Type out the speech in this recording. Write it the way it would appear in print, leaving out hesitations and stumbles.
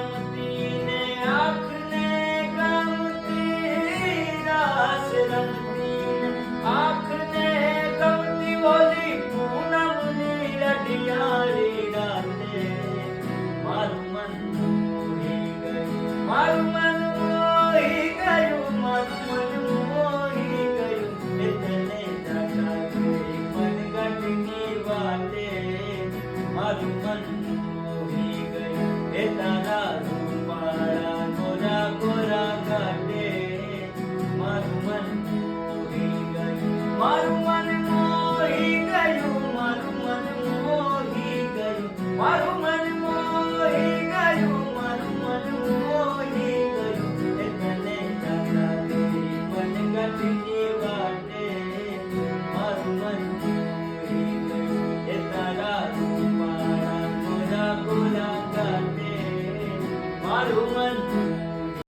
રમતી ને આંખને ગમતી રાસ રમતી ને આંખને ગમતી ઓલી પૂનમની અઢિયાળી રાતે મારું મન મોહી ગયું મારું મન મોહી ગયું મારું મન મોહી ગયું એ તને જગાવી મનગઢની વાતે મારું મન મોહી ગયું એ તારા રૂપાળા ગોરા ગોરા ગાટે મારું મન મોહી ગયું મારું મન મોહી ગયું મારું મન મોહી ગયું મારું મન મોહી ગયું મારું મન મોહી ગયું એ તને જગાવી મનગઢની વાતે મારું મન મોહી ગયું એ તારા રૂપાળા ગોરા ગોરા ગાટે મારું મન